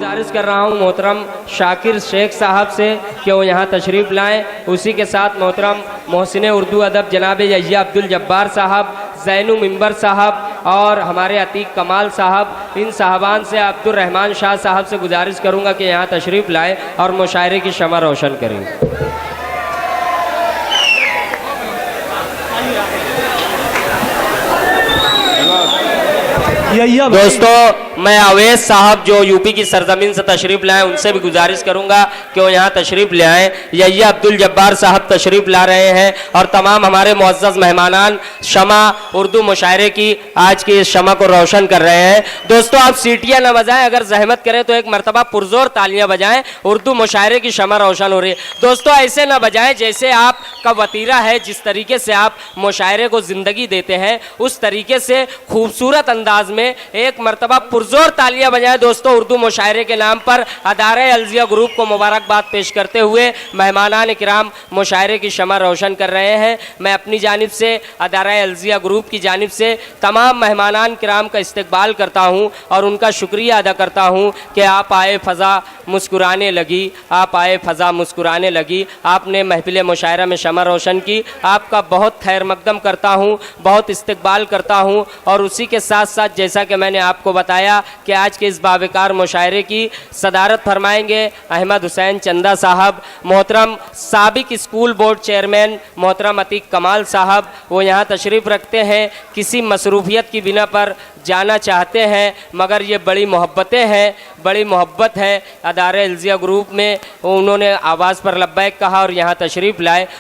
गुजारिश कर रहा हूँ मोहतरम शाकिर शेख साहब से कि वो यहाँ तशरीफ़ लाएँ। उसी के साथ मोहतरम मोहसिन उर्दू अदब जनाब यहिया अब्दुल जब्बार साहब, ज़ैनु मिंबर साहब और हमारे अतीक कमाल साहब, इन साहबान से अब्दुल रहमान शाह साहब से गुजारिश करूँगा कि यहाँ तशरीफ़ लाएँ और मुशायरे की शमा रोशन करें। दोस्तों मैं अवैस साहब जो यूपी की सरजमीन से तशरीफ़ लाए उनसे भी गुजारिश करूंगा कि वो यहाँ तशरीफ़ ले आएँ। यहिया अब्दुल जब्बार साहब तशरीफ़ ला रहे हैं और तमाम हमारे मुअज़्ज़ज़ मेहमानान शमा उर्दू मुशायरे की आज की इस शमा को रोशन कर रहे हैं। दोस्तों आप सीटियाँ न बजाएं, अगर जहमत करें तो एक मरतबा पुरजोर तालियाँ बजाएं। उर्दू मुशायरे की शमा रोशन हो रही है। दोस्तों ऐसे न बजाएं जैसे आपका वतीरा है, जिस तरीके से आप मुशायरे को ज़िंदगी देते हैं उस तरीके से खूबसूरत अंदाज में एक मरतबा पुरजोर तालियां बजाएं। दोस्तों उर्दू मुशायरे के नाम पर अदारे अलजिया ग्रुप को मुबारकबाद पेश करते हुए मेहमानान किराम मुशायरे की शमा रोशन कर रहे हैं। मैं अपनी जानिब से अदारे अलजिया ग्रुप की जानिब से तमाम मेहमानान किराम का इस्तकबाल करता हूं और उनका शुक्रिया अदा करता हूं कि आप आए फ़ज़ा मुस्कुराने लगी, आप आए फ़ज़ा मुस्कुराने लगी, आपने महफिल मुशायरा में शमा रोशन की। आपका बहुत खैर मकदम करता हूं, बहुत इस्तकबाल करता हूं और उसी के साथ साथ जैसा कि मैंने आपको बताया कि आज के इस बावकार मुशायरे की सदारत फरमाएंगे अहमद हुसैन चंदा साहब, मोहतरम साबिक स्कूल बोर्ड चेयरमैन मोहतरम अतीक कमाल साहब। वो यहाँ तशरीफ़ रखते हैं, किसी मसरूफियत की बिना पर जाना चाहते हैं मगर ये बड़ी मोहब्बतें हैं, बड़ी मोहब्बत है अदारे अलजिया ग्रुप में। उन्होंने आवाज़ पर लब्बैक कहा और यहाँ तशरीफ़ लाए।